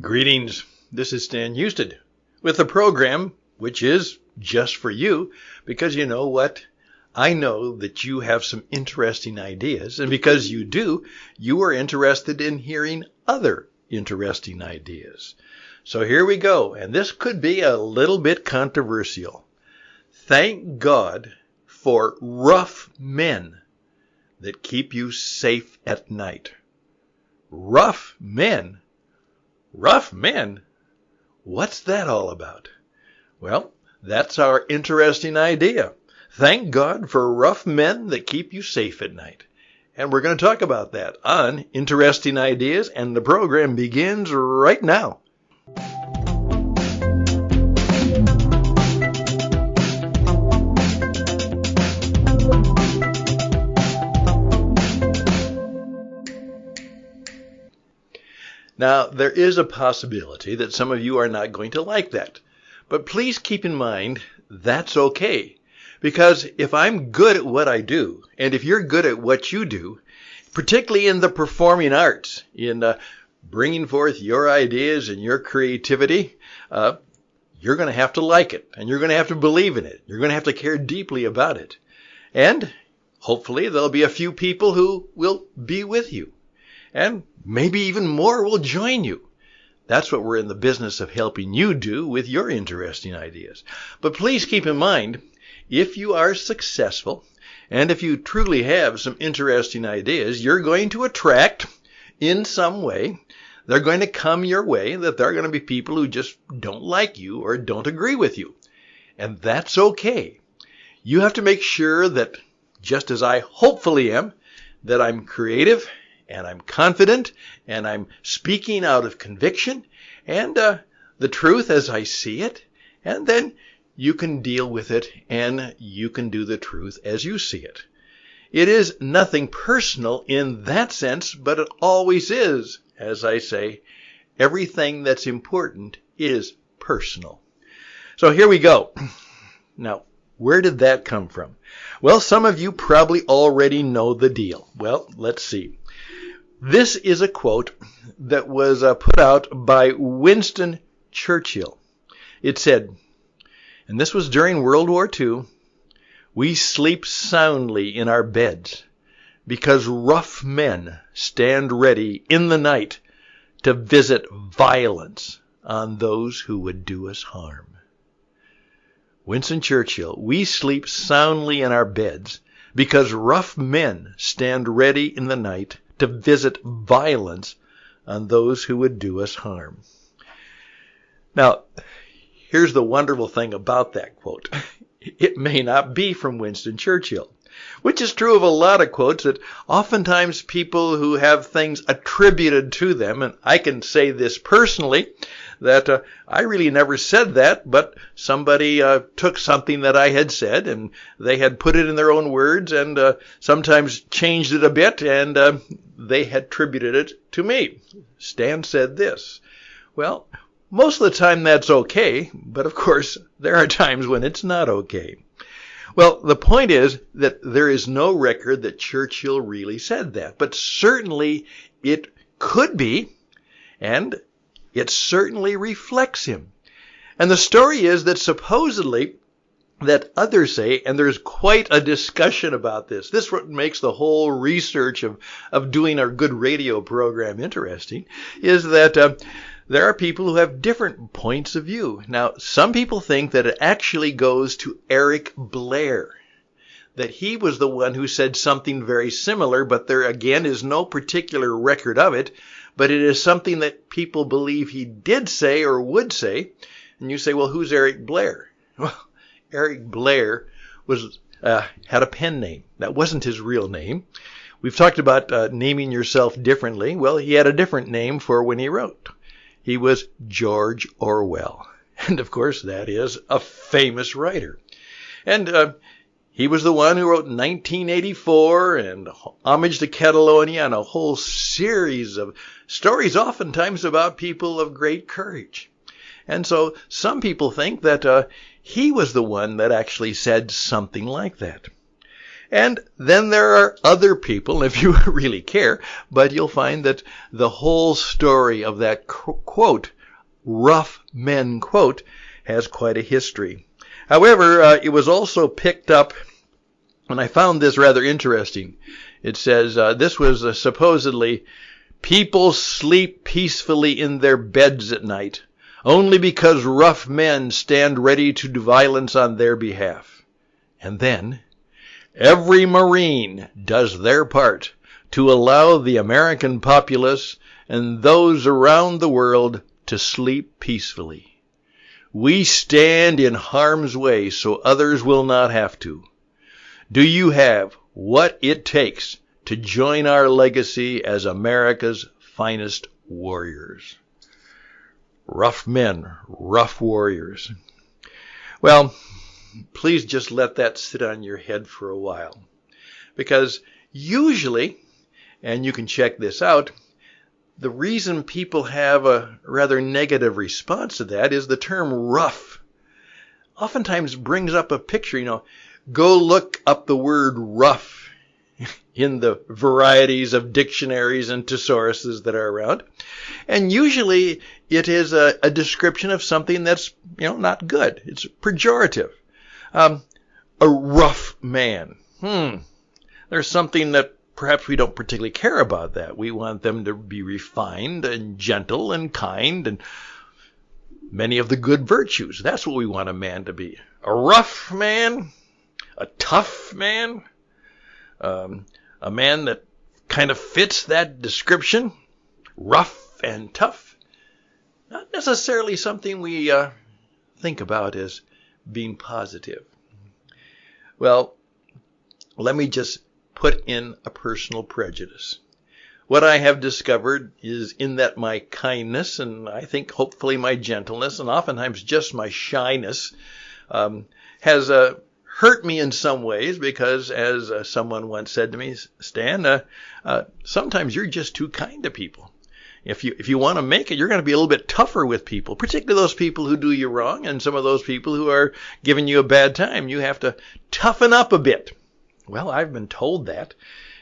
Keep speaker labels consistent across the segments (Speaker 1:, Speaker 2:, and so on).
Speaker 1: Greetings, this is Stan Houston with a program which is just for you because you know what? I know that you have some interesting ideas, and because you do, you are interested in hearing other interesting ideas. So here we go, and this could be a little bit controversial. Thank God for rough men that keep you safe at night. Rough men? Rough men? What's that all about? Well, that's our interesting idea. Thank God for rough men that keep you safe at night. And we're going to talk about that on Interesting Ideas, and the program begins right now. Now, there is a possibility that some of you are not going to like that. But please keep in mind, that's okay. Because if I'm good at what I do, and if you're good at what you do, particularly in the performing arts, in bringing forth your ideas and your creativity, you're going to have to like it, and you're going to have to believe in it. You're going to have to care deeply about it. And hopefully there'll be a few people who will be with you. And maybe even more will join you. That's what we're in the business of helping you do with your interesting ideas. But please keep in mind, if you are successful, and if you truly have some interesting ideas, you're going to attract, in some way, they're going to come your way, that there are going to be people who just don't like you or don't agree with you. And that's okay. You have to make sure that, just as I hopefully am, that I'm creative, and I'm confident, and I'm speaking out of conviction, and the truth as I see it, and then you can deal with it, and you can do the truth as you see it. It is nothing personal in that sense, but it always is, as I say. Everything that's important is personal. So here we go. Now, where did that come from? Well, some of you probably already know the deal. Well, let's see. This is a quote that was put out by Winston Churchill. It said, and this was during World War II, "We sleep soundly in our beds because rough men stand ready in the night to visit violence on those who would do us harm." Winston Churchill, we sleep soundly in our beds because rough men stand ready in the night to visit violence on those who would do us harm. Now, here's the wonderful thing about that quote. It may not be from Winston Churchill, which is true of a lot of quotes, that oftentimes people who have things attributed to them, and I can say this personally, that I really never said that, but somebody took something that I had said, and they had put it in their own words, and sometimes changed it a bit, and they had attributed it to me. Stan said this. Well, most of the time that's okay, but of course there are times when it's not okay. Well, the point is that there is no record that Churchill really said that, but certainly it could be, and it certainly reflects him. And the story is that supposedly that others say, and there's quite a discussion about this. This is what makes the whole research of doing our good radio program interesting, is that there are people who have different points of view. Now, some people think that it actually goes to Eric Blair, that he was the one who said something very similar, but there again is no particular record of it, but it is something that people believe he did say or would say. And you say, well, who's Eric Blair? Well, Eric Blair was had a pen name. That wasn't his real name. We've talked about naming yourself differently. Well, he had a different name for when he wrote. He was George Orwell. And of course, that is a famous writer. And he was the one who wrote 1984 and Homage to Catalonia and a whole series of stories, oftentimes about people of great courage. And so some people think that he was the one that actually said something like that. And then there are other people, if you really care, but you'll find that the whole story of that quote, rough men quote, has quite a history. However, it was also picked up, and I found this rather interesting. It says this was supposedly, people sleep peacefully in their beds at night only because rough men stand ready to do violence on their behalf. And then, every Marine does their part to allow the American populace and those around the world to sleep peacefully. We stand in harm's way so others will not have to. Do you have what it takes to join our legacy as America's finest warriors? Rough men, rough warriors. Well, please just let that sit on your head for a while. Because usually, and you can check this out, the reason people have a rather negative response to that is the term rough oftentimes brings up a picture. Go look up the word rough in the varieties of dictionaries and thesauruses that are around. And usually it is a description of something that's, not good. It's pejorative. A rough man. There's something that perhaps we don't particularly care about that. We want them to be refined and gentle and kind and many of the good virtues. That's what we want a man to be. A rough man, a tough man, a man that kind of fits that description, rough and tough. Not necessarily something we think about as being positive. Well, let me just put in a personal prejudice. What I have discovered is in that my kindness, and I think hopefully my gentleness, and oftentimes just my shyness, has hurt me in some ways because, as someone once said to me, Stan, sometimes you're just too kind to people. If you want to make it, you're going to be a little bit tougher with people, particularly those people who do you wrong and some of those people who are giving you a bad time. You have to toughen up a bit. Well, I've been told that,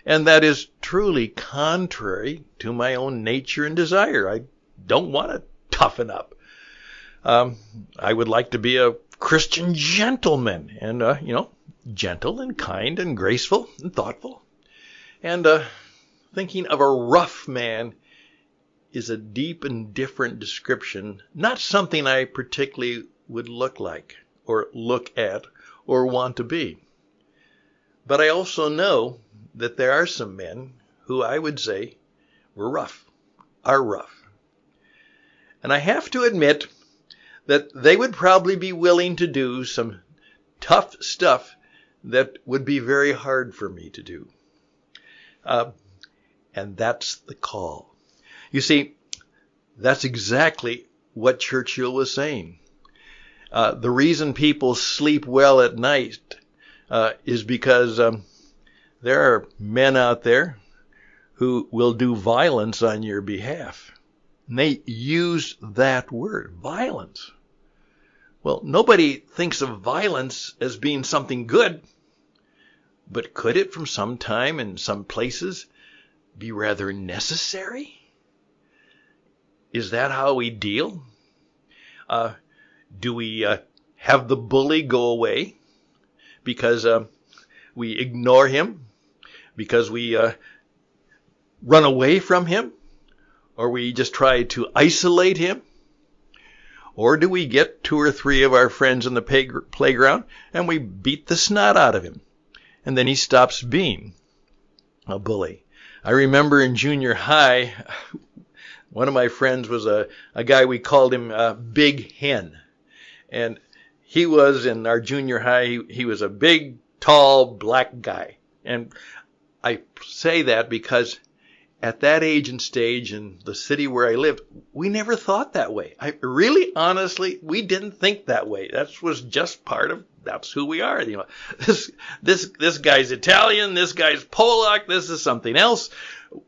Speaker 1: and that is truly contrary to my own nature and desire. I don't want to toughen up. I would like to be a Christian gentleman and, gentle and kind and graceful and thoughtful. And thinking of a rough man is a deep and different description, not something I particularly would look like or look at or want to be. But I also know that there are some men who I would say are rough. And I have to admit that they would probably be willing to do some tough stuff that would be very hard for me to do. And that's the call. You see, that's exactly what Churchill was saying. The reason people sleep well at night is because there are men out there who will do violence on your behalf. And they use that word, violence. Well, nobody thinks of violence as being something good, but could it from some time and some places be rather necessary? Is that how we deal? Do we have the bully go away because we ignore him, because we run away from him, or we just try to isolate him? Or do we get 2 or 3 of our friends in the playground and we beat the snot out of him, and then he stops being a bully? I remember in junior high, one of my friends was a guy, we called him Big Hen. And he was in our junior high, he was a big, tall, black guy. And I say that because at that age and stage in the city where I lived, we never thought that way. Honestly, we didn't think that way. That was just that's who we are. This guy's Italian, this guy's Polak, this is something else.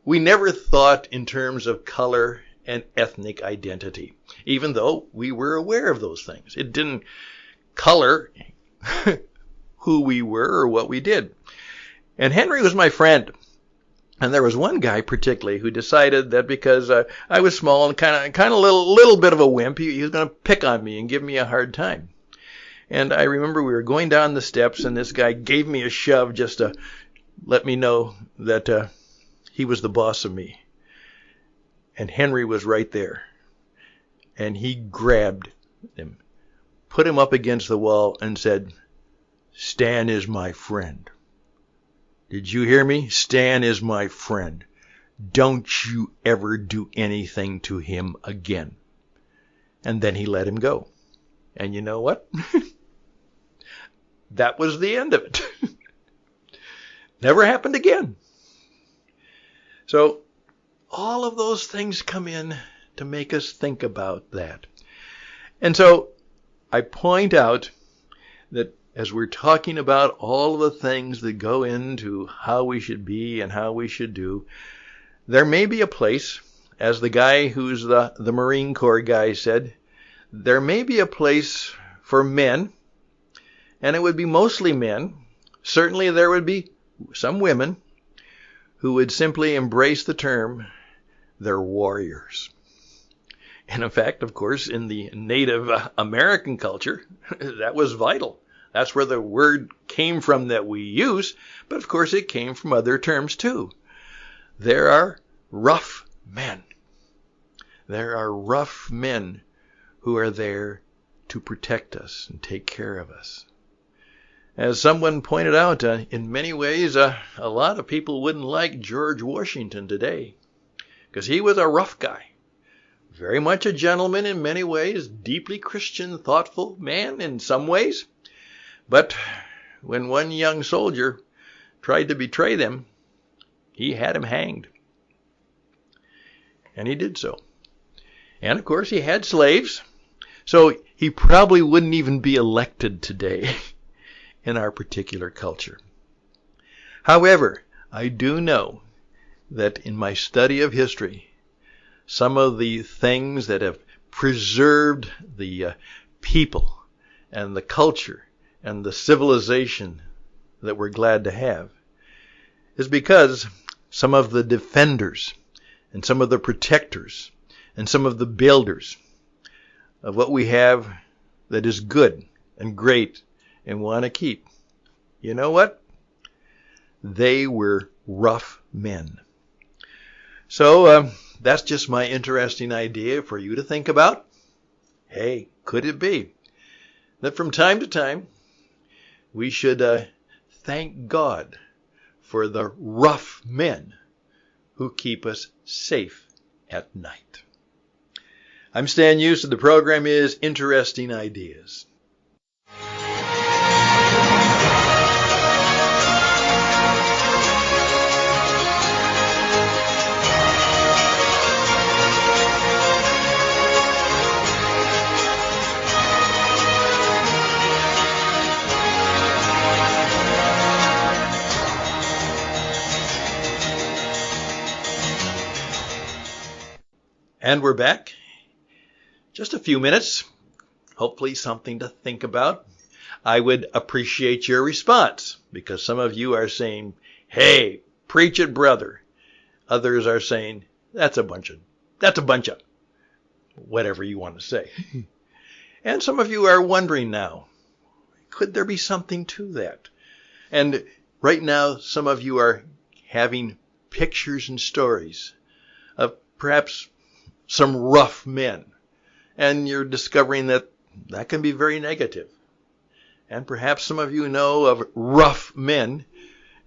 Speaker 1: We never thought in terms of color and ethnic identity, even though we were aware of those things. It didn't color who we were or what we did. And Henry was my friend. And there was one guy particularly who decided that because I was small and kind of little bit of a wimp, he was going to pick on me and give me a hard time. And I remember we were going down the steps, and this guy gave me a shove just to let me know that he was the boss of me. And Henry was right there. And he grabbed him, put him up against the wall, and said, "Stan is my friend. Did you hear me? Stan is my friend. Don't you ever do anything to him again." And then he let him go. And you know what? That was the end of it. Never happened again. So all of those things come in to make us think about that. And so I point out that as we're talking about all of the things that go into how we should be and how we should do, there may be a place, as the guy who's the Marine Corps guy said, there may be a place for men, and it would be mostly men. Certainly there would be some women who would simply embrace the term, they're warriors. And in fact, of course, in the Native American culture, that was vital. That's where the word came from that we use, but of course it came from other terms too. There are rough men. There are rough men who are there to protect us and take care of us. As someone pointed out, in many ways, a lot of people wouldn't like George Washington today because he was a rough guy. Very much a gentleman in many ways, deeply Christian, thoughtful man in some ways. But when one young soldier tried to betray them, he had him hanged. And he did so. And of course he had slaves, so he probably wouldn't even be elected today in our particular culture. However, I do know that in my study of history, some of the things that have preserved the people and the culture and the civilization that we're glad to have is because some of the defenders and some of the protectors and some of the builders of what we have that is good and great and want to keep, you know what? They were rough men. So that's just my interesting idea for you to think about. Hey, could it be that from time to time we should thank God for the rough men who keep us safe at night? I'm Stan Houston. The program is Interesting Ideas. And we're back. Just a few minutes. Hopefully something to think about. I would appreciate your response because some of you are saying, "Hey, preach it, brother." Others are saying, that's a bunch of whatever you want to say. And some of you are wondering now, could there be something to that? And right now, some of you are having pictures and stories of perhaps some rough men. And you're discovering that can be very negative. And perhaps some of you know of rough men,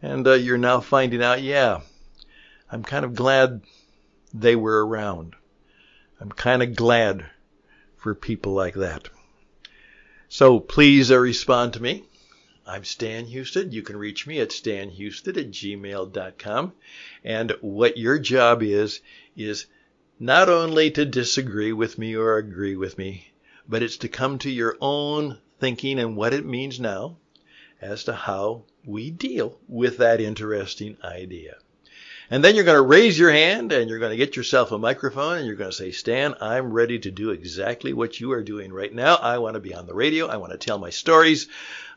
Speaker 1: and you're now finding out, yeah, I'm kind of glad they were around. I'm kind of glad for people like that. So please respond to me. I'm Stan Houston. You can reach me at stanhouston@gmail.com. And what your job is not only to disagree with me or agree with me, but it's to come to your own thinking and what it means now as to how we deal with that interesting idea. And then you're going to raise your hand and you're going to get yourself a microphone and you're going to say, Stan, I'm ready to do exactly what you are doing right now. I want to be on the radio. I want to tell my stories.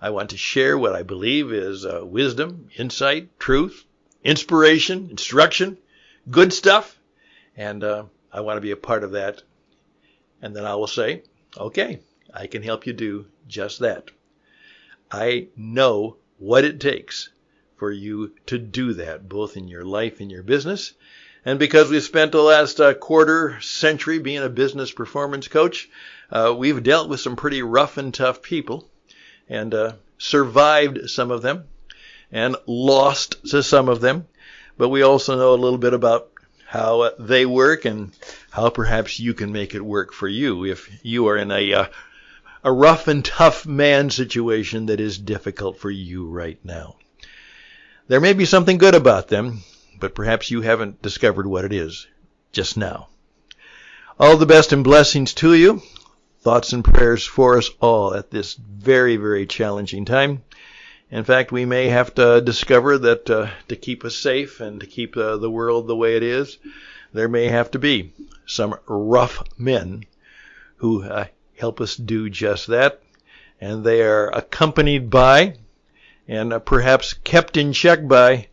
Speaker 1: I want to share what I believe is wisdom, insight, truth, inspiration, instruction, good stuff. And I want to be a part of that. And then I will say, okay, I can help you do just that. I know what it takes for you to do that, both in your life and your business. And because we've spent the last quarter century being a business performance coach, we've dealt with some pretty rough and tough people and survived some of them and lost to some of them. But we also know a little bit about how they work and how perhaps you can make it work for you if you are in a rough and tough man situation that is difficult for you right now. There may be something good about them, but perhaps you haven't discovered what it is just now. All the best and blessings to you. Thoughts and prayers for us all at this very, very challenging time. In fact, we may have to discover that to keep us safe and to keep the world the way it is, there may have to be some rough men who help us do just that. And they are accompanied by and perhaps kept in check by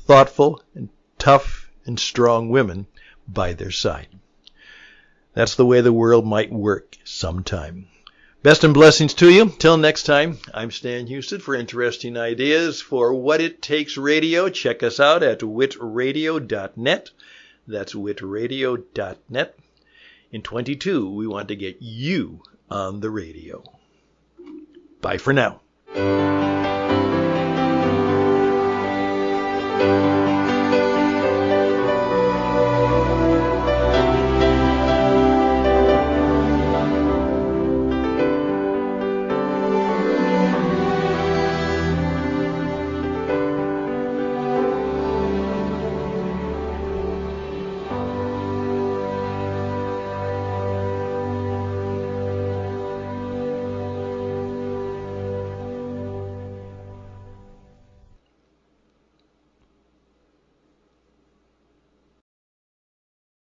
Speaker 1: thoughtful and tough and strong women by their side. That's the way the world might work sometime. Best and blessings to you. Till next time, I'm Stan Houston. For interesting ideas for What It Takes Radio, check us out at witradio.net. That's witradio.net. In 22, we want to get you on the radio. Bye for now.